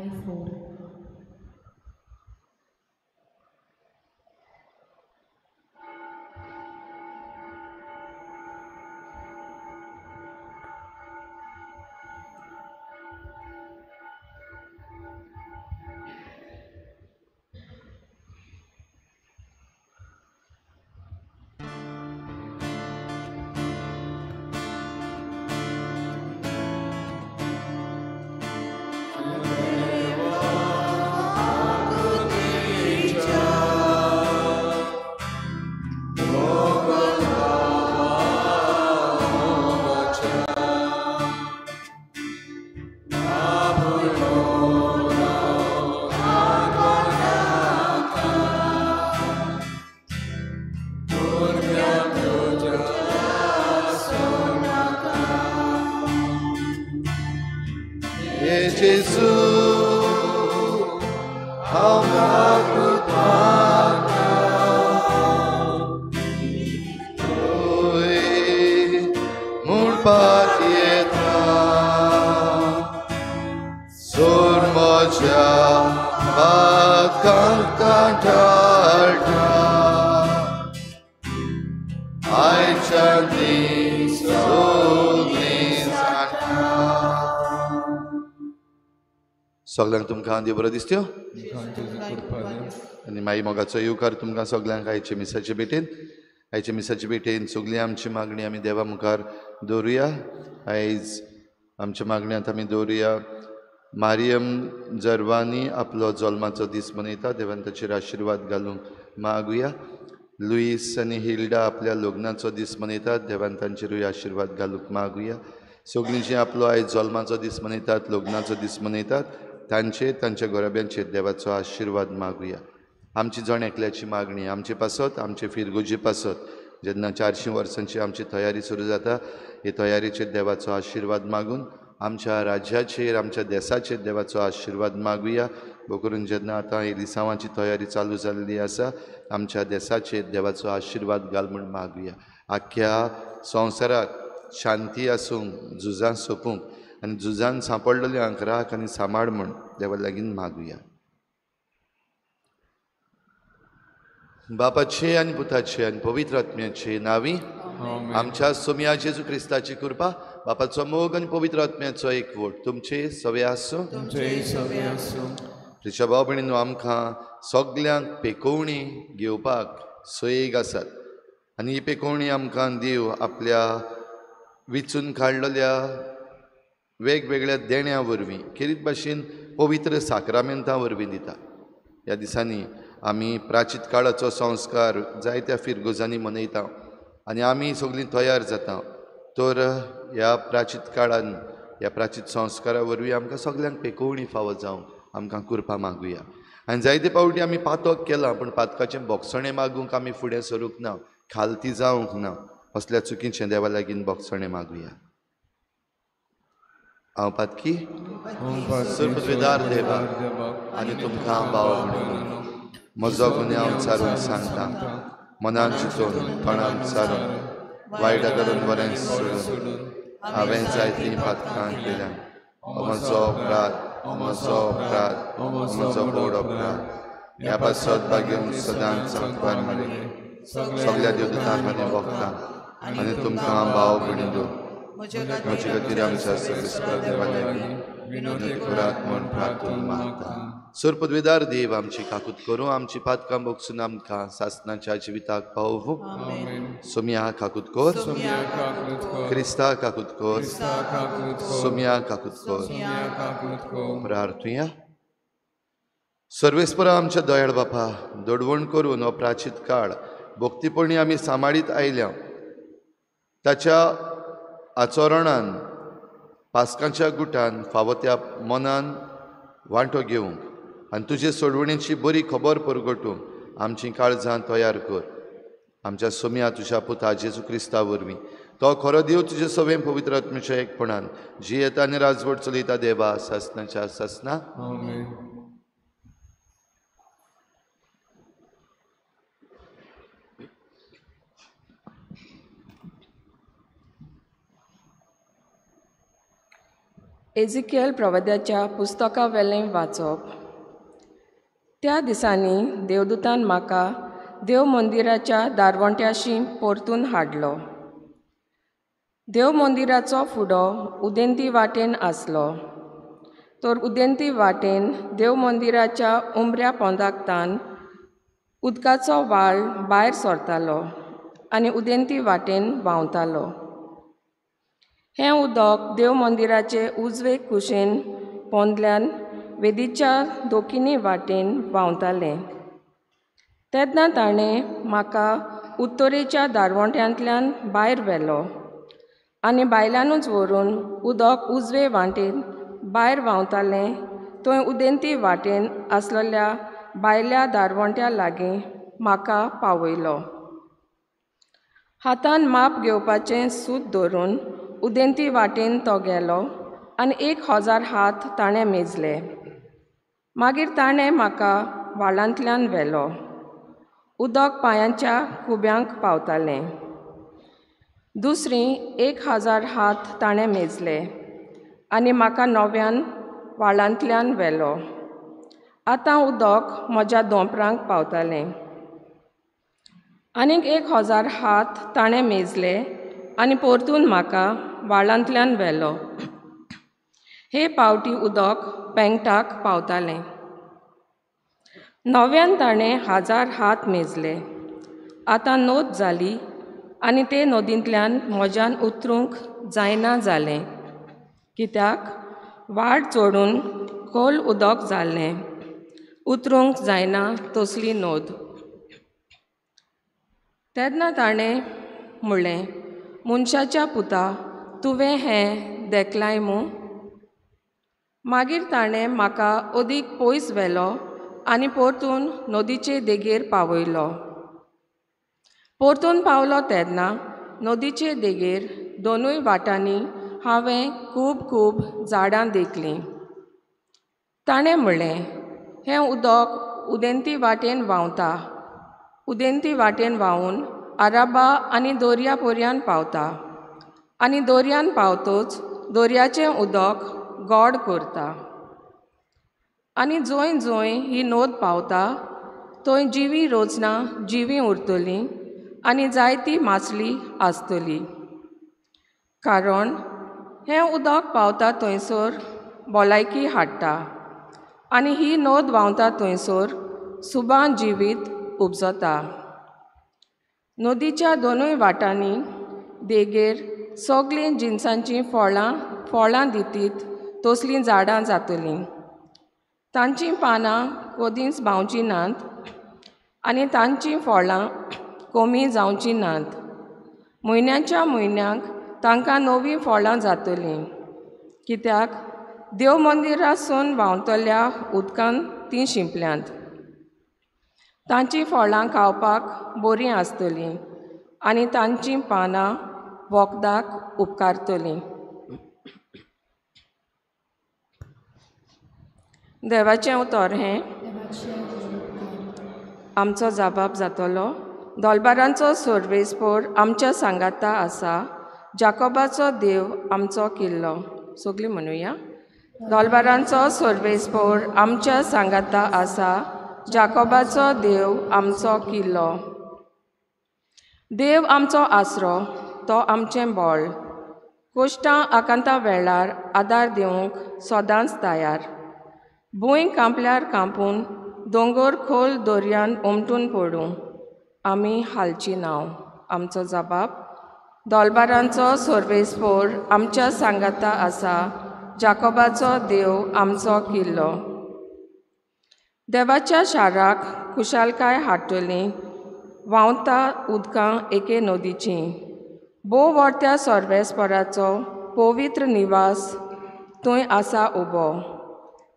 4. सगळ्यांक तुमकां देव बरो दिसत्यो आनी मागीर मोगाचो येवकार तुमकां सगळ्यांक आयचे मिसाचे भेटेन आयचे मिसाचे भेटेन सगळी आमची मागणी आमी देवा मुखार दवरुया आयज आमच्या मागण्यांत आमी दवरुया मारियम जरवानी आपलो जल्माचो दीस मनयता देवान ताचेर आशिर्वाद घालूंक मागुया लुईस आनी हिल्डा आपल्या लग्नाचो दीस मनयतात देवान तांचेरूय आशिर्वाद घालूंक मागुया सगळीं जीं आपलो आयज जल्माचो दीस मनयतात लग्नाचो दीस मनयतात तांचे तांच्या घोराब्यांचेर देवाचो आशिर्वाद मागुया आमची जण एकल्याची मागणी आमचे पासत आमचे फिरगोजी पासत जेन्ना 400 वर्सांची आमची तयारी सुरू जाता हे तयारीचेर देवाचो आशिर्वाद मागून आमच्या राज्याचेर आमच्या देशाचेर देवाचो आशिर्वाद मागुया भोव करून जेन्ना आतां एलिसांवाची तयारी चालू जाल्ली आसा आमच्या देशाचेर देवाचो आशिर्वाद घाल म्हूण मागुया आख्ख्या संवसाराक शांती आसूंक झुजां सोंपूंक आनी झुजान सांपडलेल्यांक राख आनी सांबाळ म्हूण देवा लागीं मागुया बापाचे आनी पुताचे आनी पवित्र आत्म्याचे नांवी आमच्या सोम्या जेजू क्रिस्ताची कृपा बापाचो मोग आनी पवित्र आत्म्याचो एकवट तुमचे सवे आसूं तुमच्या भाव भयणीनो आमकां सगल्यांक पेकोवणी घेवपाक सयेग आसात आनी ही पेकोवणी आमकां देव आपल्या विचून काडलेल्या वेगवेगळ्या देण्या वरवीं खेरीत भाशेन पवित्र साक्रामेंतां वरवीं दिता ह्या दिसांनी आमी प्राचीत काळाचो संस्कार जायत्या फिरगोजांनी मनयता आनी आमी सगळीं तयार जाता तर ह्या प्राचीत काळान ह्या प्राचीत संस्कारा वरवीं आमकां सगल्यांक पेकोवणी फावो जावं आमकां कृपा मागुया आनी जायते पावटी आमी पातक केलां पूण पातकाचें बोगसणें मागूंक आमी फुडें सरूंक ना खालती जावंक ना असल्या चुकीचें देवा लागीं बोगसणें मागुया हांव पातकी सुरपतवेदार देवा आनी तुमकां भाव भयणीनो म्हजो गुन्यांव हांव चारून सांगता मनान चिंतून तोंडान चारून वायट धरून बरें सोडून हांवें जायतीं पातकां केल्यां म्हजो अपराध म्हजो व्हड अपराध ह्या पासत बागेन सदांच सांगपार मागे सगळ्या देवदूतांक आनी भक्तांक आनी तुमकां भाव भयणीनो म्हजे खातीर आमच्या सगळ्या देवा लागीं विनोदी करात म्हूण प्रार्थून मागता सर पदवेदार देव आमची काकूत करूं आमची पातकां बोगसून आमकां सासणाच्या जिविताक पावूं सोम्या काकूत कोर क्रिस्ता काकूत कोर सोम्या काकूत कोर प्रार्थुया सर्वेस्परा आमच्या दयाळ बापा दडवण करून हो प्राचीत काळ भक्तीपणी आमी सांबाळीत आयल्या ताच्या आचरणान पास्कांच्या गुटान फावो त्या मनान वांटो घेवंक आनी तुजे सोडवणेची बरी खबर परगटूंक आमची काळजां तयार कर आमच्या सोम्या तुज्या पुता जेजू क्रिस्ता वरवीं तो खरो देव तुजे सवें पवित्र आत्म्याच्या एकपणान जी येता आनी राजवट चलयता देवा सासणाच्या सासना एजिकेल प्रवद्याच्या पुस्तका वेलें वाचप. त्या दिसांनी देवदूतान म्हाका देव मंदिराच्या दारवंट्याशी परतून हाडलो. देव मंदिराचो फुडो उदेंती वाटेन आसलो. तर उदेंती वाटेन देव मंदिराच्या उमऱ्या पोंदाकतान उदकाचो व्हाळ भायर सरतालो आनी उदेंती वाटेन व्हांवतालो. हें उदक देव मंदिराचे उजवे कुशीन पोंदल्यान वेदीच्या दोकीनी वाटेन व्हांवतालें. तेन्ना ताणें म्हाका उत्तरेच्या दारवंट्यांतल्यान भायर व्हेलो आनी भायल्यानूच व्हरून उदक उजवे वाटेन भायर व्हांवतालें थंय उदेंती वाटेन आसलेल्या भायल्या दारवंट्या लागीं म्हाका पावयलो. हातान माप घेवपाचें सूत धरून उदेंती वाटेन तो गेलो आनी 1000 हात ताणें मेजले. मागीर ताणें म्हाका व्हाळांतल्यान व्हेलो. उदक पांयांच्या खुब्यांक पावतालें. दुसरीं 1000 हात ताणें मेजले आनी म्हाका नव्यान व्हाळांतल्यान व्हेलो. आतां उदक म्हज्या दोंपरांक पावतालें. आनीक 1000 हात ताणें मेजले आनी परतून म्हाका व्हाळांतल्यान व्हेलो. हे पावटी उदक पेंगटाक पावतालें. नव्यान ताणें 1000 हात मेजले. आतां नोत जाली आनी ते नदींतल्यान म्हज्यान उतरूंक जायना जालें, कित्याक व्हाळ चोडून खोल उदक जाल्लें. उतरूंक जायना तसली नोद. तेन्ना ताणें म्हणलें, मनशाच्या पुता, तुवें हें देखलाय मूं? मागीर ताणें म्हाका अदीक पयस व्हेलो आनी परतून नदीचे देगेर पावयलो. परतून पावलो तेन्ना नदीचे देगेर दोनूय वाटांनी हांवें खूब झाडां देखलीं. ताणें म्हणलें, हें उदक उदेंती वाटेन व्हांवता. उदेंती वाटेन व्हांवून आराबा आनी दर्या पर्यान पावता आनी दर्यान पावतच दर्याचें उदक गोड करता. आनी जंय जंय ही नोद पावता थंय जिवी रोचना जिवी उरतलीं आनी जायती मासली आसतली. कारण हें उदक पावता थंयसर भलायकी हाडटा आनी ही नोद व्हांवता थंयसर सुबां जिवीत उपजता. नदीच्या दोनूय वाटांनी देगेर सगळीं जिनसांचीं फळां दितीत तसलीं झाडां जातलीं. तांचीं पानां कदींच भावचीं नात आनी तांचीं फळां कमी जावचीं नात. म्हयन्याच्या म्हयन्याक तांकां नवीं फळां जातलीं, कित्याक देव मंदिरासून व्हांवतल्या उदकान तीं शिंपल्यांत. तांचीं फळां खावपाक बरीं आसतलीं आनी तांचीं पानां वखदाक उपकारतलीं. देवाचें उतर हें आमचो जाबाब जातलो. दोलबारांचो सर्वेस्पोर आमच्या सांगाता आसा. जाकोबाचो देव आमचो किल्लो. सगळीं म्हणुया. दोलबारांचो सर्वेस्पोर आमच्या सांगाता आसा. जाकोबाचो देव आमचो किल्लो. देव आमचो आसरो, तो आमचें बळ. कोश्टां आकांता वेळार आदार दिवंक सदांच तयार. भूंय कांपल्यार कांपून दोंगर खोल दर्यान उमटून पडूं, आमी हालची नांव. आमचो जबाब. दोलबारांचो सर्वेस्पोर आमच्या सांगाता आसा. जाकोबाचो देव आमचो किल्लो. देवाच्या शाराक खुशालकाय हाडटलीं. व्हांवता उदकां एके नदीचीं. भोव व्हडत्या सर्वेस्पोराचो पवित्र निवास थंय आसा उबो.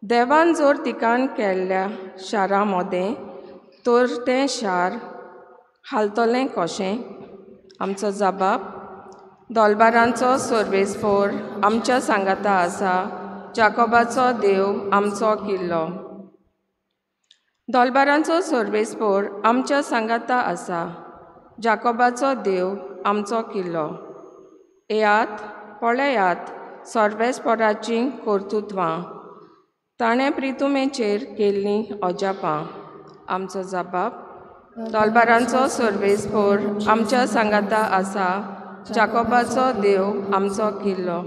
देवान जर तिकान केल्ल्या शारा मोदें, तर तें शार हालतलें कशें? आमचो जबाब. दोलबारांचो सर्वेस्पोर आमच्या सांगाता आसा. जाकोबाचो देव आमचो किल्लो. दोलबारांचो सर्वेस्पोर आमच्या सांगाता आसा. जाकोबाचो देव आमचो किल्लो. येयात, पळयात, सर्वेस्पराची कर्तुत्वां ताणें प्रितुमेचेर केल्लीं अजापां आमचो जबाब तलबारांचो सर्वेस्पोर आमच्या सांगाता आसा जाकोबाचो देव आमचो किल्लो.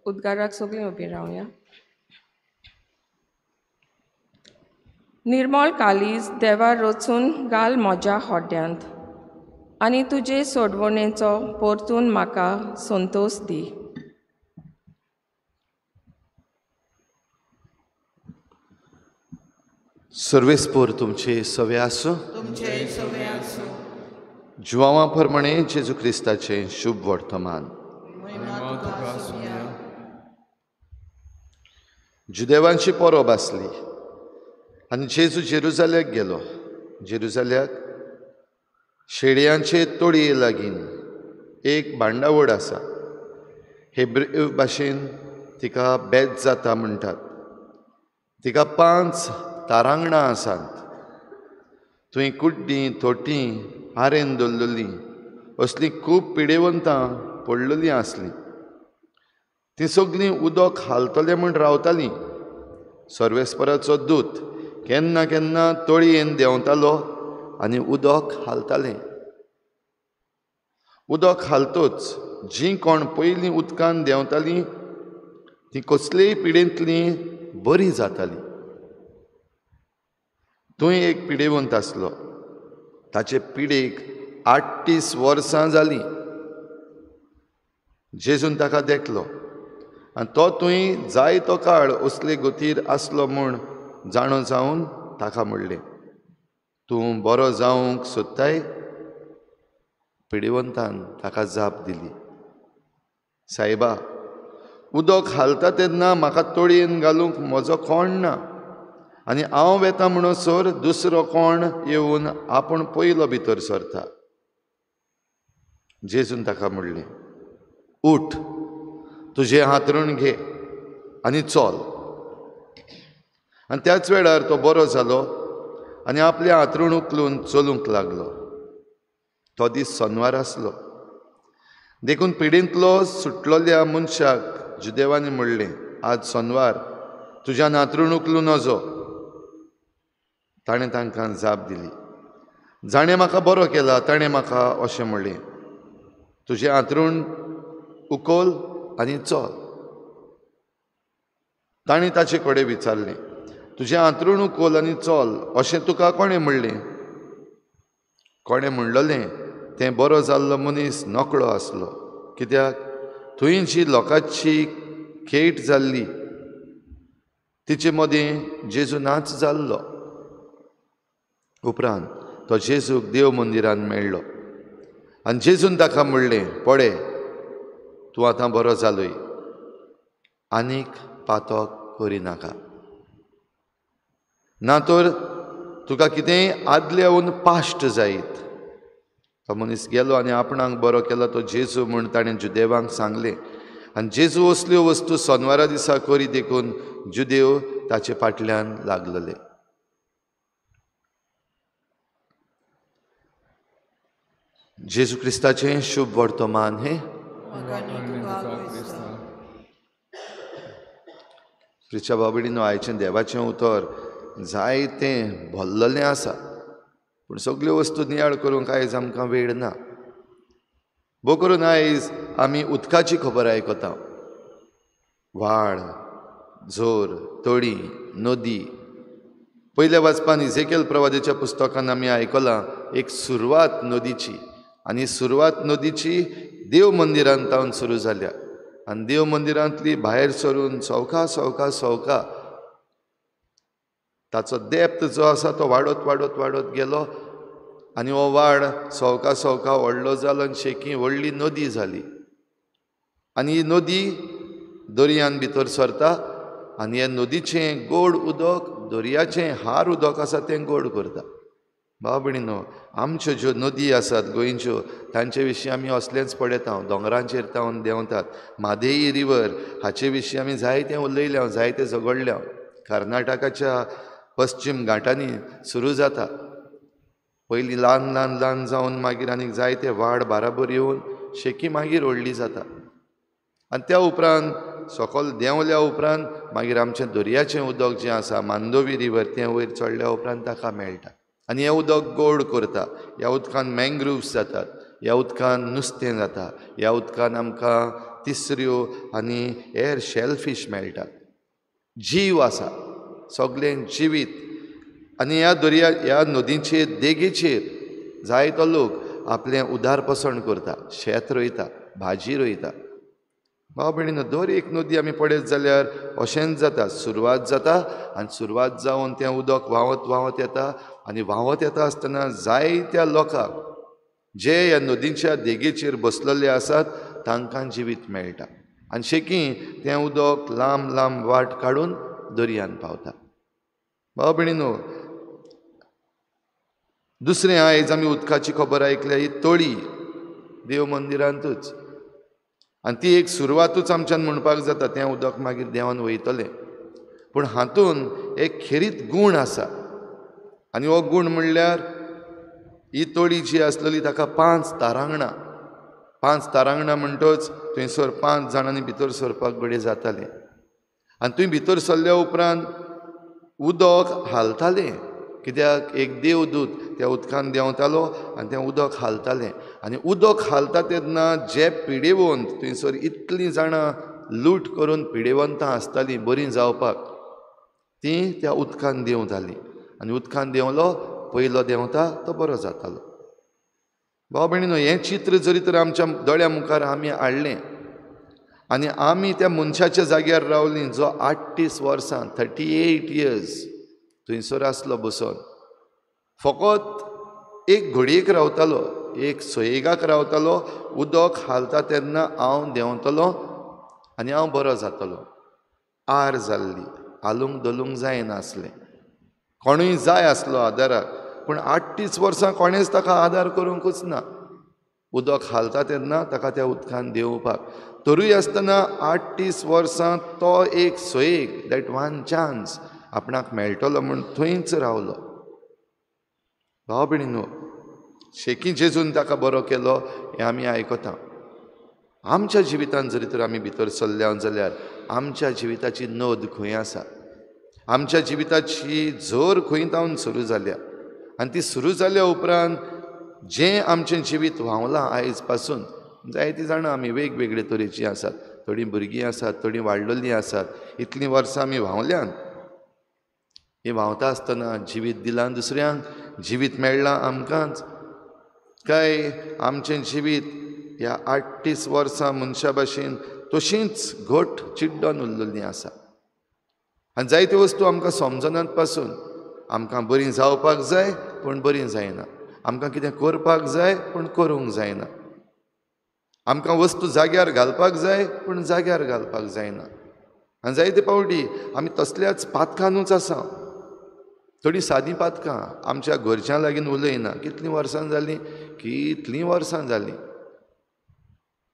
उद्गाराक सगळीं उबीं रावया. निर्मळ कालीज देवा रचून घाल म्हज्या होड्यांत आनी तुजे सोडवणेचो परतून म्हाका संतोश दी. सर्वेस्पोर तुमचे सवे आसूं. जुवांवा प्रमाणे जेजू क्रिस्ताचें शुभ वर्तमान. जुदेवांची परब आसली आनी जेजू जेरुजाल्याक गेलो. जेरुजाल्याक शेडयांचे तोळये लागीं एक भांडावळ आसा. हेब्रेव भाशेन तिका बेत जाता म्हणटात. तिका 5 तारांगणां आसात. थंय कुड्डीं तोटीं आरेन दवरलेलीं असलीं खूब पिडेवंतां पडलेलीं आसलीं. तीं सगळीं उदक हालतलें म्हूण रावतालीं. सर्वेस्पराचो दूत केन्ना केन्ना तळयेन देंवतालो आनी उदक हालतालें. उदक हालतोच जीं कोण पयलीं उदकान देंवतालीं तीं कसलेय पिडेंतलीं बरीं जातालीं. थंय एक पिडेवंत आसलो. ताचे पिडेक 38 वर्सां जालीं. जेजून ताका देखलो आनी तो थंय जायतो काळ असले गतीर आसलो म्हूण जाणो जावन ताका म्हणलें, तूं बरो जावंक सोदताय? पिडेवंतान ताका जाप दिली, सायबा, उदक हालता तेन्ना म्हाका तळयेन घालूंक म्हजो कोण ना आनी हांव वेता म्हणसर दुसरो कोण येवन आपूण पयलो भितर सरता. जेजून ताका म्हणलें, उठ, तुजें हातरूण घे आनी चल. आनी त्याच वेळार तो बरो जालो आनी आपलें हातरूण उखलून चलूंक लागलो. तो दीस शेनवार आसलो. देखून पिडेंतलो सुटलेल्या मनशाक जुदेवांनी म्हणलें, आज शेनवार, तुज्यान हातरूण उखलून वचो. ताणें तांकां जाप दिली, जाणें म्हाका बरो केला ताणें म्हाका अशें म्हणलें, तुजें हातरूण उखल आनी चल. ताणें ताचे कडेन विचारलें, तुजें हातरूण उखल आनी चल अशें तुका कोणें म्हणलें? कोणें म्हणलेलें तें बरो जाल्लो मनीस नकळो आसलो, कित्याक थंय जी लोकांची खेट जाल्ली तिचे मदीं जेजू नाच जाल्लो. उपरांत तो जेजूक देव मंदिरांत मेळ्ळो आनी जेजून ताका म्हणलें, पळय, तूं आतां बरो जालोय, आनीक पातक करिनाका. ना तर तुका कितेंय आदल्याहून पाश्ट जायत. तो मनीस गेलो आनी आपणाक बरो केलो तो जेजू म्हूण ताणें जुदेवांक सांगलें. आनी जेजू असल्यो वस्तू शेनवारा दिसा करी देखून जुदेव ताचे फाटल्यान लागलेले. जेजू क्रिस्ताचें शुभ वर्तमान हें. प्रिच्या बाबडीनो, आयचें देवाचें उतर जायतें भरलेलें आसा, पूण सगल्यो वस्तू नियाळ करूंक आयज आमकां वेळ ना. भोव करून आयज आमी उदकाची खबर आयकता. व्हाळ, झोर, तळी, नदी. पयल्या वाचपान इजेकिएल प्रवादीच्या पुस्तकान आमी आयकलां एक सुरवात नदीची, आनी सुरवात नदीची देव मंदिरांतावन सुरू जाल्या. आनी देव मंदिरांतली भायर सरून सवका सवका सवका ताचो डेप्थ जो आसा तो वाडत वाडत वाडत गेलो आनी हो व्हाळ सवका सवका व्हडलो जालो आनी शेकी व्हडली नदी जाली. आनी ही नदी दर्यान भितर सरता आनी हे नदीचें गोड उदक दर्याचें हार उदक आसा तें गोड करता. भाव भयणीनो, आमच्यो ज्यो नदी आसात गोंयच्यो तांचे विशीं आमी असलेंच पळयता. दोंगरांचेर तावन देंवतात. म्हादेई रिवर हाचे विशीं आमी जायतें उलयल्या, जायतें झगडल्या. कर्नाटकाच्या पश्चिम घाटांनी सुरू जाता. पयलीं ल्हान ल्हान ल्हान जावन मागीर आनीक जायते व्हाळ बाराबर येवन शेकी मागीर व्हडली जाता. आनी त्या उपरांत सकयल देंवल्या उपरांत मागीर आमचें दर्याचें उदक जें आसा मांदोवी रिवर तें वयर चडल्या उपरांत ताका मेळटा आनी हें उदक गोड करता. ह्या उदकान मँग्रुव्स जातात, ह्या उदकान नुस्तें जाता, ह्या उदकान आमकां तिसऱ्यो आनी हेर शेलफीश मेळटात. जीव आसा, सगळें जिवीत. आनी ह्या नदीचेर देगेचेर जायतो लोक आपलें उदारपसण करता, शेत रोयता, भाजी रोयता. भाव भयणीनो, दर एक नदी आमी पळयत जाल्यार अशेंच जाता. सुरवात जाता आनी सुरवात जावन तें उदक व्हांवत व्हांवत येता आनी व्हांवत येता आसतना जायत्या लोकांक जे ह्या नदीच्या देगेचेर बसलेले आसात तांकां जिवीत मेळटा आनी शेकी तें उदक लांब लांब वाट काडून दर्यान पावता. भाव भयणीनो, दुसरें आयज आमी उदकाची खबर आयकल्या ही तळी देव मंदिरांतूच. आनी ती एक सुरवातूच आमच्यान म्हणपाक जाता. तें उदक मागीर देवान वयतलें. पूण हातून एक खेरीत गूण आसा आनी हो गूण म्हणल्यार ही तळी जी आसलेली ताका 5 तारांगणां. 5 तारांगणां म्हणटच थंयसर 5 जाणांनी भितर सरपाक बडें जातालें. आनी थंय भितर सरल्या उपरांत उदक हालतालें, कित्याक एक देवदूत त्या उदकान देंवतालो आनी तें उदक हालतालें. आनी उदक हालता तेन्ना जे पिडेवंत, थंयसर इतलीं जाणां लूट करून पिडेवंतां आसतालीं बरीं जावपाक, तीं त्या उदकान देंवतालीं. आनी उदकान देंवलो, पयलो देंवता तो बरो जातालो. भाव भयणीनो, हें चित्र जरी तर आमच्या दोळ्या मुखार आमी हाडलें आनी आमी त्या मनशाच्या जाग्यार रावलीं जो 38 वर्सां 38 years थंयसर आसलो बसून, फकत एक घडयेक रावतालो, एक सयेगाक रावतालो. उदक हालता तेन्ना हांव देंवतलों आनी हांव बरो जातलों. आर जाल्ली, हालूंक दलूंक जायनासलें. कोणूय जाय आसलो आदाराक, पूण 38 वर्सां कोणेंच ताका आदार करूंकूच ना. उदक हालता तेन्ना ताका त्या उदकान देंवपाक. तरूय आसतना 38 वर्सां तो एक सयेक, दॅट वन चान्स आपणाक मेळटलो म्हूण थंयच रावलो. भाव भयणीनो, शेकी जेजून ताका बरो केलो हें आमी आयकता. आमच्या जिवितांत जरी तर आमी भितर सरल्या जाल्यार आमच्या जिविताची नोंद खंय आसा, आमच्या जिविताची झर खंय तावन सुरू जाल्या. आनी ती सुरू जाल्या उपरांत जें आमचें जिवीत व्हांवलां आयज पासून, जायतीं जाणां आमी वेगवेगळे तरेचीं आसात. थोडीं भुरगीं आसात, थोडीं वाडलेलीं आसात. इतलीं वर्सां आमी व्हांवल्यान. हें व्हांवता आसतना जिवीत दिलां दुसऱ्यांक, जिवीत मेळ्ळां आमकांच, काय आमचें जिवीत ह्या 38 वर्सां मनशा भाशेन तशींच घट चिड्डोन उरलेलीं आसा. आनी जायत्यो वस्तू आमकां समजनात पासून आमकां बरीं जावपाक जाय पूण बरीं जायना. आमकां कितें करपाक जाय पूण करूंक जायना. आमकां वस्तू जाग्यार घालपाक जाय पूण जाग्यार घालपाक जायना. आनी जायते पावटी आमी तसल्याच पातकांनूच आसा. थोडीं सादीं पातकां आमच्या घरच्यां लागीं उलयना. कितलीं वर्सां जालीं, कितलीं वर्सां जालीं.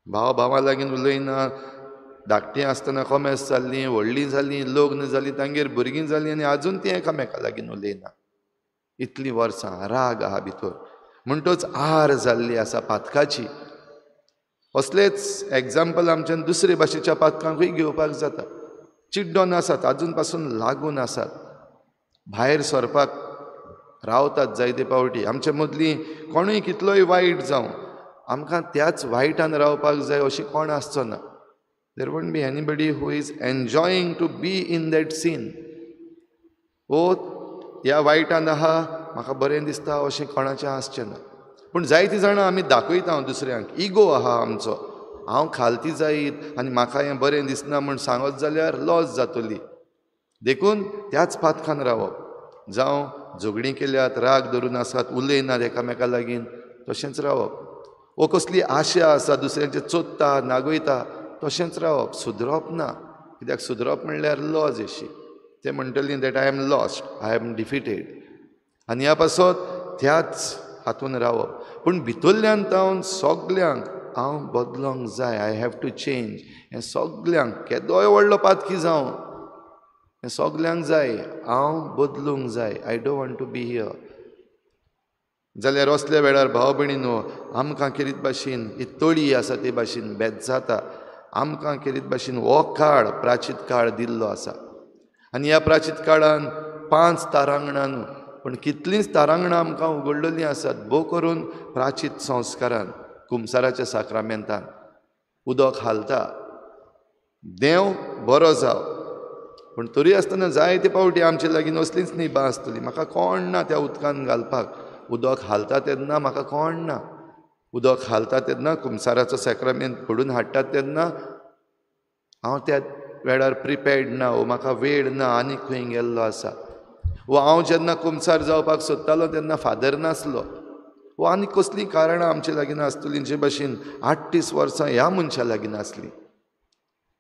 भाव भावा लागीं उलयना. धाकटीं आसतना कॉमेस जाल्लीं, व्हडलीं जालीं, लग्न जालीं, तांगेर भुरगीं जालीं आनी आजून तीं एकामेका लागीं उलयना. इतलीं वर्सां राग आहा भितर. म्हणटच आर जाल्ली आसा पातकाची. असलेच एग्जाम्पल आमच्यान दुसरे भाशेच्या पातकांकूय घेवपाक जाता. चिड्डोन आसात, आजून पासून लागून आसात, भायर सरपाक रावतात. जायते पावटी आमचे मदलीं कोणूय कितलोय वायट जावं, आमकां त्याच वायटान रावपाक जाय अशें कोण आसचो ना. There won't be anybody who is enjoying to be in that scene. ह्या वायटान आहा, म्हाका बरें दिसता अशें कोणाचें आसचें ना. पूण जायतीं जाणां आमी दाखयता दुसऱ्यांक. इगो आहा आमचो. हांव खालती जायत आनी म्हाका हें बरें दिसना म्हूण सांगत जाल्यार लॉस जातली. देखून त्याच पातकान रावप. जावं झगडीं केल्यात, राग धरून आसात, उलयनात एकामेका लागीं, तशेंच रावप. वो कसली आशा आसा, दुसऱ्यांचें चोदता, नागयता, तशेंच रावप. सुदरप ना. कित्याक सुदरप म्हणल्यार लॉस अशी. ते म्हणटलीं that I am lost, I am defeated. आनी ह्या पासत त्याच हातून रावप. पूण भितरल्यान तावन सगल्यांक हांव बदलोंक जाय, आय हॅव टू चेंज. हें सगल्यांक, केदोय व्हडलो पातकी जावं, हें सगल्यांक जाय. हांव बदलूंक जाय. I don't want to be here. जाल्यार असल्या वेळार भाव भयणीनो, आमकां कितें भाशेन ही तळी आसा ते भाशेन बेजाता. आमकां केरीत भाशेन हो काळ प्राचीत काळ दिल्लो आसा. आनी ह्या प्राचीत काळान 5 तारांगणां न्हू पूण कितलींच तारांगणां आमकां उगडलेलीं आसात. भोव करून प्राचीत संस्कारान कुमसाराच्या साक्रामेंतान उदक हालता. देव बरो जाव. पूण तरी आसतना जायते पावटी आमचे लागीं असलीच निबा आसतली. म्हाका कोण ना त्या उदकान घालपाक. उदक हालता तेन्ना म्हाका कोण ना. उदक हालता तेन्ना कुमसाराचो सॅक्रामेंत घडून हाडटा तेन्ना हांव त्या वेळार प्रिपेर्ड ना. वो म्हाका वेळ ना, आनीक खंय गेल्लो आसा. वो हांव जेन्ना कुमसार जावपाक सोदतालो तेन्ना फादर नासलो. वो आनी कसलीं कारणां आमचे लागीं आसतलीं जे भाशेन 38 वर्सां ह्या मनशा लागीं आसलीं.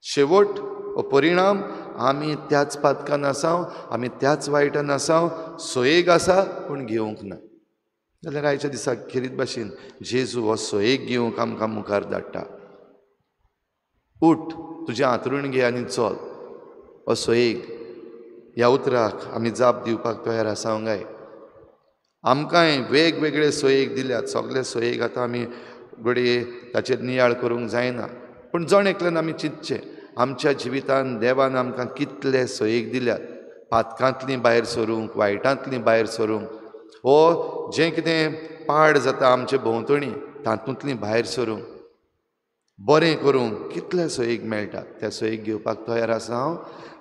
शेवट हो परिणाम आमी त्याच पातकान आसाव, आमी त्याच वायटान आसाव. सोयेग आसा पूण घेवंक ना. जाल्यार आयच्या दिसाक खेरीत भाशेन जेजू हो सोयेग घेवंक आमकां मुखार धाडटा. उठ, तुजें हातरूण घे आनी चल. हो सोयेग ह्या उतराक आमी जाप दिवपाक तयार आसांव काय? आमकांय वेगवेगळे सोयेग दिल्यात. सगळे सोयेग आतां आमी घडये ताचेर नियाळ करूंक जायना. पूण जण एकल्यान आमी चिंतचें आमच्या जिवितान देवान आमकां कितले सोयेग दिल्यात. पातकांतलीं भायर सरूंक, वायटांतलीं भायर सरूंक, वो जें कितें पाड जाता आमचे भोंवतणी तातूंतलीं भायर सरूंक, बरें करूंक कितले सोयेग मेळटात. त्या सोयेग घेवपाक तयार आसा हांव.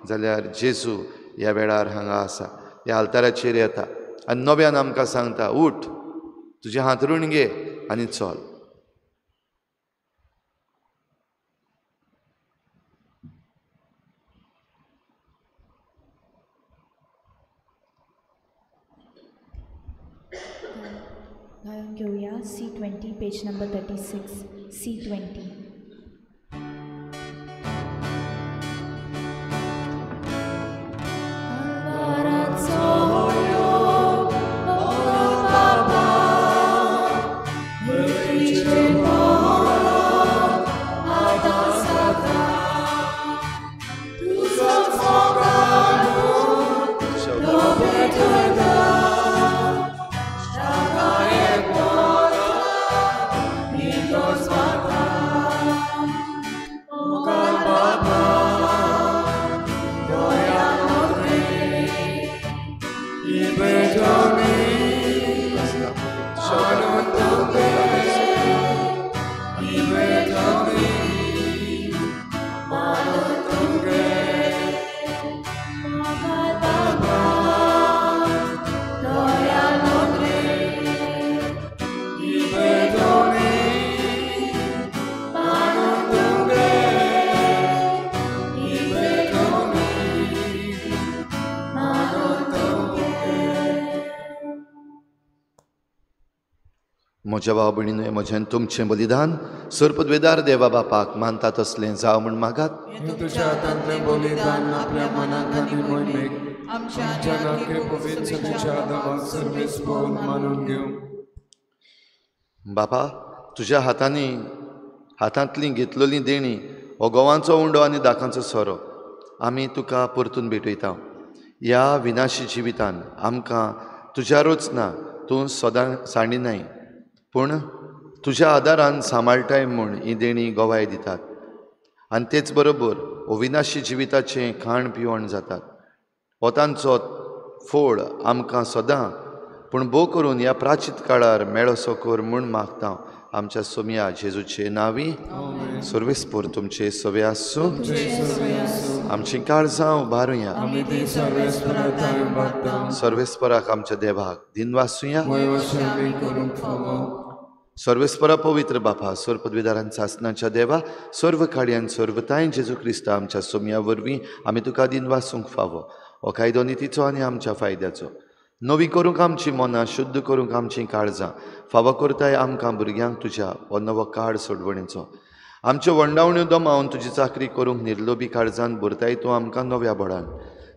जाल्यार जेजू ह्या वेळार हांगा आसा, ह्या आल्ताराचेर येता आनी नव्यान आमकां सांगता, उठ, तुजें हातरूण घे आनी चल. गायन घेऊया C20 पेज नंबर 36. C20. म्हज्या भाव भयणीनो, म्हजें तुमचें बलिदान सर्पद्वेदार देवा बापाक मानता तसलें जावं म्हूण मागात. तुज्या हातांतलें बलिदान आपल्या मनाक आनी मोहिमेक आमच्या नाके पवित्र सभेच्या आदाराक सर्वेस पळोवन मानून घेवं. बापा, तुज्या हातांतली घेतलेली देणी हो गोवांचो उंडो आनी दाखांचो सोरो आमी तुका परतून भेटयता. ह्या विनाशी जिवितान आमकां तुज्यारूच ना, तूं सदां सांडिनाय, पूण तुज्या आदारान सांबाळटाय म्हूण ही देणी गोवाय दितात. आनी तेच बरोबर अविनाशी जिविताचें खाण पिवण जातात. हो तांचो फोड आमकां सदां पूण भोव करून ह्या प्राचीत काळार मेळोसो कर म्हूण मागता. आमच्या सोम्या जेजूचे नांवी सर्वेस्पर तुमचे सवे आसूं. आमची काळजां उबारुया. सर्वेस्पराक आमच्या देवाक दिनवासुया. सर्वेस्परा पवित्र बापा, सर्पद्वेदारान सासनाच्या देवा, सर्व काळ्यान सर्वताय जेजू क्रिस्ता आमच्या सोम्या वरवीं आमी तुका दिनवासूंक फावो. हो कायदो नितीचो आनी आमच्या फायद्याचो. नवी करूंक आमची मनां, शुद्ध करूंक आमची काळजां, फावो करताय आमकां भुरग्यांक तुज्या हो नवो काळ सोडवणेचो. आमच्यो वंडावण्यो दमावन तुजी चाकरी करूंक निर्लोभी काळजान भरताय तूं आमकां नव्या बळान.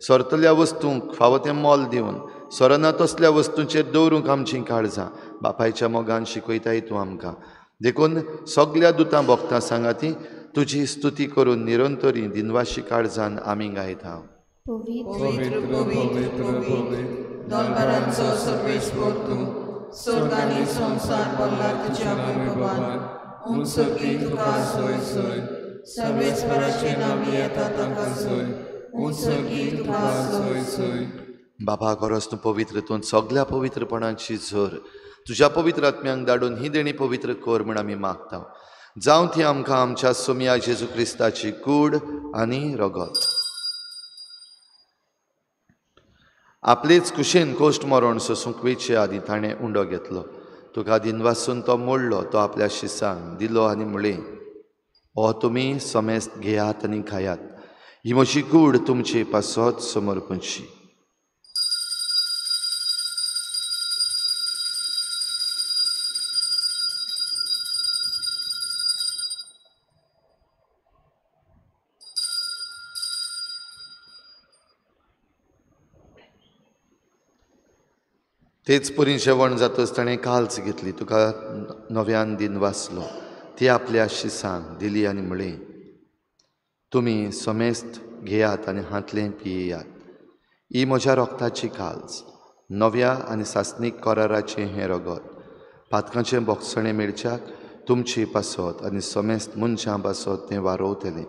सरतल्या वस्तूंक फावो तें मोल दिवन सरना तसल्या वस्तूंचेर दवरूंक आमची काळजां बापायच्या मोगान शिकयताय तूं आमकां. देखून सगल्या दुतां भोगतां सांगाती तुजी स्तुती करून निरंतरी दिनवाशी काळजान आमी गायता. पवित्र पवित्र पवित्र दरबारांचो सर्वेस्पर तूं, स्वर्ग आनी संवसार भरला तुज्या वैभवान. उंच की तुका सोय सोय, सर्वेस्पराचे नामी येता ताका सोय उत्सर्गी तुका सोय सोय बाबा गरज तूं पवित्र तूं सगळ्या पवित्रपणाची झर तुज्या पवित्र आत्म्यांक धाडून ही देणी पवित्र कर म्हण आमी मागता जावं ती आमकां आमच्या सोम्या जेजू क्रिस्ताची कूड आनी रगत आपलेच कुशेन कोश्ट मरण सोसूंक वेचे आदी ताणें उंडो घेतलो तुका दिनवासून तो मोडलो तो आपल्या शिसांक दिलो आनी म्हळें हो तुमी समेस्त घेयात आनी खायात ही म्हजी कूड तुमचे पासत समर्पणची तेच परी जेवण जातच ताणें काल्च घेतली तुका नव्यान दिन वाचलो ती आपल्या शिसांक दिली आनी म्हळें तुमी समेस्त घेयात आनी हातलें पियेयात ही म्हज्या रोगताची काल्च नव्या आनी सासनीक कराराचें हें रगत पातकांचें बोगसणें मेळच्याक तुमची पासत आनी समेस्त मनशां पासत तें वारोवतलें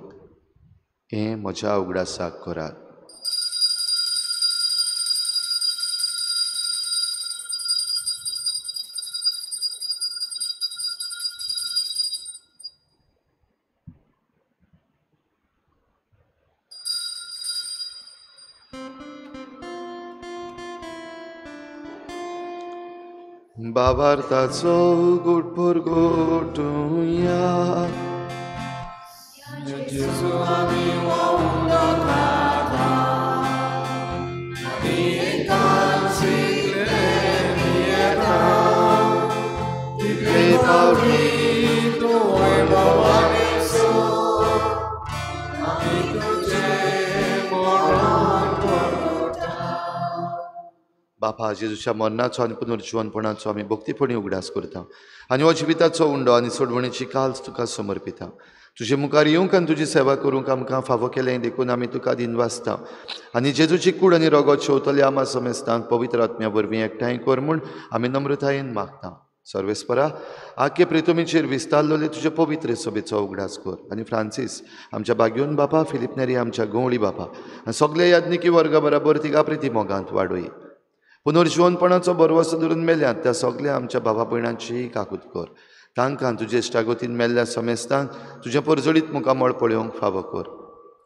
हें म्हज्या उगडासाक करात बाबार्थाचो गुटभर गोटुया जेजू आमी वाहून खाता आनी एकांशीतले येता कितले पावली तूं वैभवान सो आमी तुजें मरण पडटा बापा जेजूच्या मरणाचो आनी पुनर्जीवनपणाचो आमी भक्तीपणी उगडास करता आनी हो जिविताचो उंडो आनी सोडवणेची काल्च तुका समर्पिता तुजे मुखार येवंक आनी तुजी सेवा करूंक आमकां फावो केलें देखून आमी तुका दिन वाचता आनी जेजूची कूड आनी रगत शेवतले आमा समेस्तांक पवित्र आत्म्या वरवीं एकठांय कर म्हूण आमी नम्रतायेन मागता सर्वेस्परा आख्खे प्रितुमीचेर विस्तारलोले तुजे पवित्र सभेचो उगडास कर आनी फ्रांसीस आमच्या बाग्योन बापा फिलिप नेरी आमच्या गवळी बापा आनी सगळे याज्ञिकी वर्गा बराबर तिका प्रिती मोगांत वाडोय पुनर्जीवनपणाचो बरवसो धरून मेल्यात त्या सगळ्या आमच्या भावा भयणांची काकूत कर तांकां तुजे इश्टागतीन मेल्ल्या समेस्तांक तुजे परजळीत मुखामळ पळोवंक फावो कर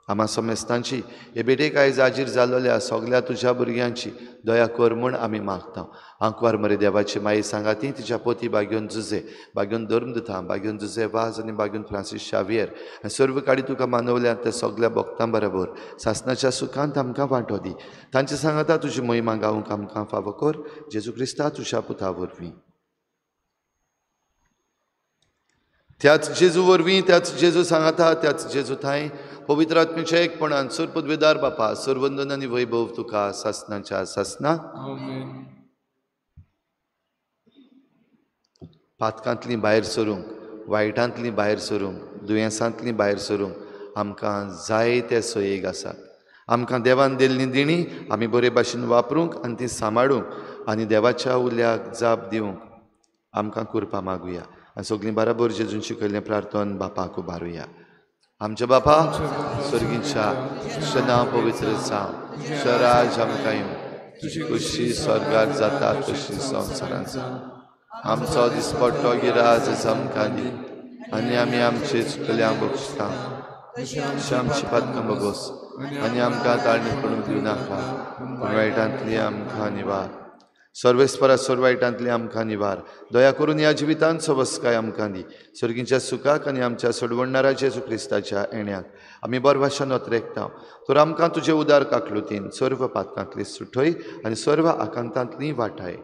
आमा समेस्तांची हे बेटेक आयज आजीर जाल्ल्या सगळ्या तुज्या भुरग्यांची दया कर म्हूण आमी मागता आंकवार मरे देवाची माई सांगाती तिच्या पोती बाग्योन जुजे बाग्योन धर्मदुता बाग्योन जुजे वाज आनी बाग्योन फ्रांसीस शावियर आनी सर्व काडी तुका मानवल्यात त्या सगळ्या भक्तां बरोबर सासणाच्या सुखांत आमकां वांटो दी तांचे सांगाता तुजी महिमा गावंक आमकां फावो कर जेजू क्रिस्ता तुज्या पुता वरवीं त्याच जेजू वरवीं त्याच जेजू सांगाता त्याच जेजू थंय पवित्र आत्म्याच्या एकपणान सर्पद्वेदार बापा सर्वंदन आनी वैभव तुका सासणाच्या सासना आमेन पातकांतलीं भायर सरूंक वायटांतलीं भायर सरूंक दुयेंसांतलीं भायर सरूंक आमकां जाय ते सोयेक आसात आमकां देवान दिल्लीं दिणी आमी बरे भाशेन वापरूंक आनी ती सांबाळूंक आनी देवाच्या उल्याक जाप दिवंक आमकां करपा मागुया आनी सगळीं बराबर जेजून शिकयल्लें प्रार्थन बापाक उबारुया आमच्या बापा स्वर्गीच्या तुजें नांव पवित्र जावं तुजें राज आमकां येवं तुजी खुशी स्वर्गाक जाता तशी संवसारांत जावं आमचो दिसपट्टो गिराज आमकां दी आनी आमी आमचे चुकल्यांक बक्षिता तशी आमची पातकां बगोस आनी आमकां ताळणी पडूंक दिवं नाका पूण वायटांतली आमकां निवार सर्वेस्परा सर्वायटांतली आमकां निवार दया करून ह्या जिवितांत सवस्काय आमकां दी सर्गीच्या सुखाक आनी आमच्या सोडवणाऱ्या जेजू क्रिस्ताच्या येण्याक आमी बरे भाशेन नोतरेकता तर आमकां तुजे उदार काकलुतीन सर्व पातकांतली सुटय आनी सर्व आकांतांतली वाटाय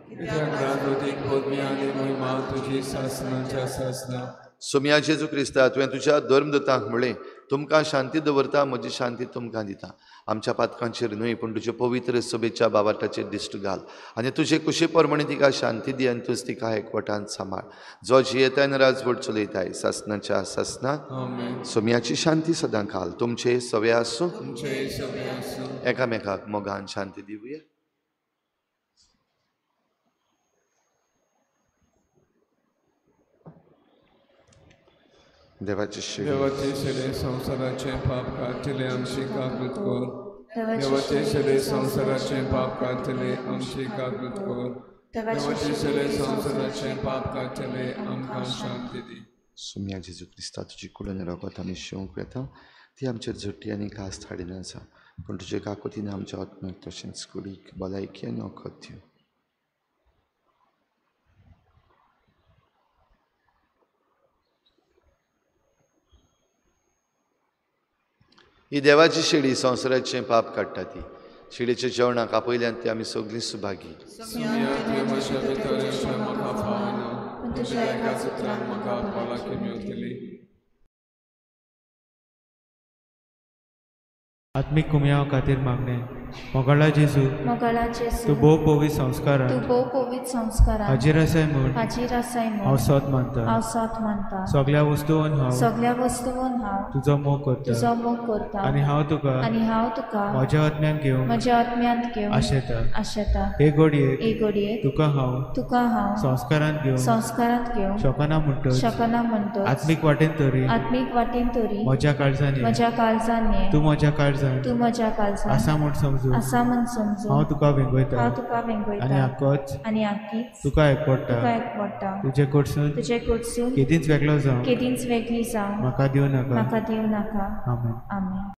सोम्या जेजू क्रिस्ता तुवें तुज्या धर्मदूतांक म्हळें तुमकां शांती दवरता म्हजी शांती तुमकां दिता आमच्या पातकांचेर न्हय पूण तुजे पवित्र सभेच्या बाबाटाचेर दिश्ट घाल आनी तुजे कुशे प्रमाणे तिका शांती दी आनी तूंच तिका एकवटान सांबाळ जो जियेताय राजवट चलयताय सासणाच्या सासना सोम्याची शांती सदां घाल तुमचे सवे आसूं एकामेकाक मोगान शांती दिवया देवाची शिडी देवाचे शेडे संसाराचे पाप काढतले आमची काकूत कर देवाचे शेडे संसाराचे पाप काढतले आमची काकूत कर देवाचे शेडे संसाराचे पाप काढतले आमकां शांती दी. सुम्या जेजू क्रिस्ता तुजी कुडून रगत आमी शिवंक येता ती आमचेर झट्टी आनी कास्त हाडिना आसा पूण तुजे काकुतीन आमच्या आत्म्याक तशेंच कुडीक भलायकी आनी वखद दिवं. ही देवाची शिडी संवसाराचें पाप काडटा ती शिडीच्या जेवणाक आपयल्यान ती आमी सगळीं सुभागी. म्हज्या भितर येवचें म्हाका फावना पूण तुज्या एका सुत्रान म्हाका भलायकी मेळटली. आत्मीक कुमयाव खातीर मागणे मोगाळा जेजू तूं भोव पवित्र संस्कारांत हाजीर आसाय म्हूण हांव सत मानता. सगळ्या वस्तूंत हांव तुजो मोग करता आनी हांव तुका म्हज्या आत्म्यांत घेवंक आशेता. हे घडयेक तुका हांव संस्कारांत घेवंक शकना म्हणटच आत्मीक वाटेन तरी म्हज्या काळजांनी तूं म्हज्या काळजांत आसा म्हूण समजू हांव तुका वेंगयता आनी आख्खीच तुका एकवडटा. तुजे कडसून केदींच वेगळो जावं म्हाका दिवं नाका. आमेन.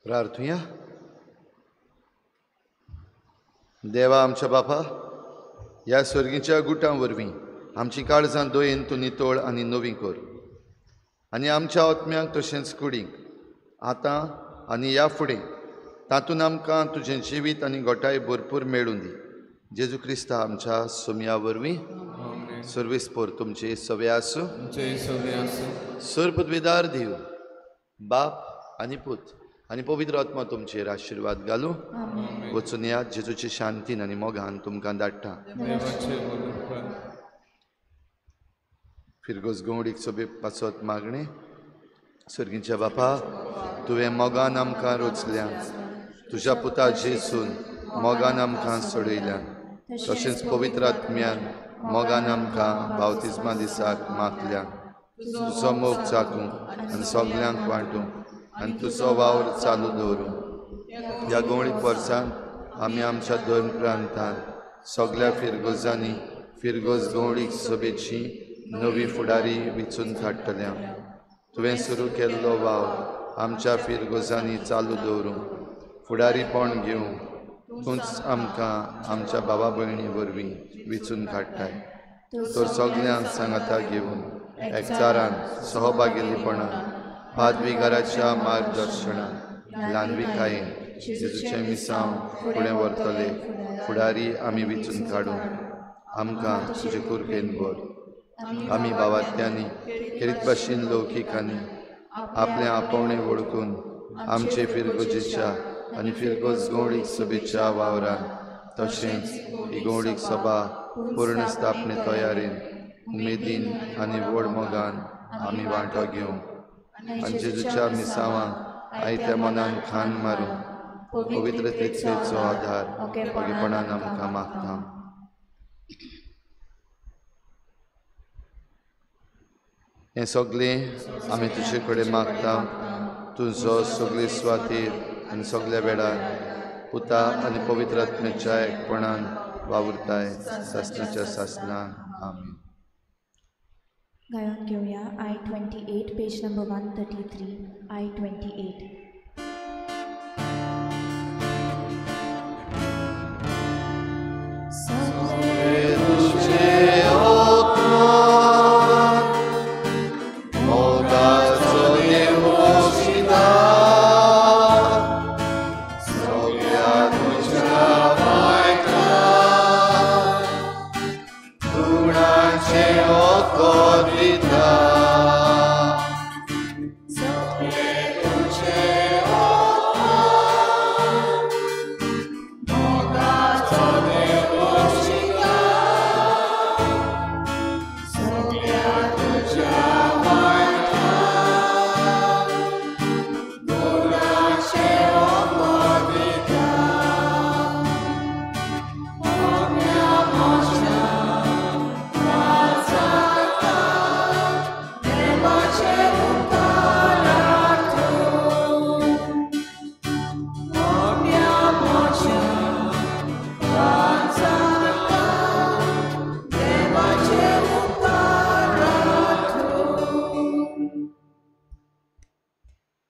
प्रार्थुया. देवा आमच्या बापा ह्या स्वर्गीच्या गुटां वरवीं आमची काळजां दोयेन तूं नितोळ आनी नवी कर आनी आमच्या आत्म्यांक तशेंच कुडींक आतां आनी ह्या फुडें तातूंत आमकां तुजें जिवीत आनी घोटाय भरपूर मेळून दी. जेजू क्रिस्ता आमच्या सुमया वरवीं सर्वेस्पोर तुमचे सवे आसूं. सर्पद्वेदार देव बाप आनी पूत आनी पवित्र आत्मा तुमचेर आशिर्वाद घालूं. वचून या जेजूचे शांतीन आनी मोगान तुमकां धाडटा. फिरगोस गवडीक सोबे पासत मागणे सर्गीच्या बापा तुवें मोगान आमकां रोचल्या तुज्या पुता जेसून मोगान आमकां सोडयल्यान तशेंच पवित्र आत्म्यान मोगान आमकां बावतिस्मा दिसाक मागल्या तुजो मोग चाकूं आनी सगल्यांक वांटूं आनी तुजो वावर चालू दवरूं ह्या गवळीक वर्सान आमी आमच्या दोन प्रांतांत सगळ्या फिरगोजांनी फिरगोज गवळीक सोबेची नवी फुडारी विचून काडटल्या तुवें सुरू केल्लो वाव आमच्या फिरगोजांनी चालू दवरूं फुडारीपण घेवं तूंच आमकां आमच्या भावा भयणी वरवीं विचून काडटाय तर सगल्यांक सांगाता घेवन एकचारान सहभागिलीपणान पादविकाराच्या मार्गदर्शनान ल्हानविकायेन जेजूचें मिसांव फुडें व्हरतले फुडारी आमी विचून काडूं आमकां तुजे कुरकेन भर आमी भावार्थ्यांनी खेरीत भाशेन लौकिकांनी आपलें आपोवणें वळखून आमचे फिरगोजेच्या आनी फिरगोज गवळीक सभेच्या वावरान तशेंच ही गवळीक सभा पूर्ण स्थापने तयारेन उमेदीन आनी व्हड मोगान आमी वांटो घेवंक आनी जेजूच्या मिसांवांक आयत्या मनान खान मारून पवित्रतेचो आधार ओगेपणान आमकां मागता हें सगळें आमी तुजे कडेन मागता तुजो सगळे सुवातेर आनी सगळ्या वेळार पुता आनी पवित्र आत्म्याच्या एकपणान वावुरताय सासणाच्या सासणान आमीन. गायन घेऊया I-28 पेज नंबर 133 I-28.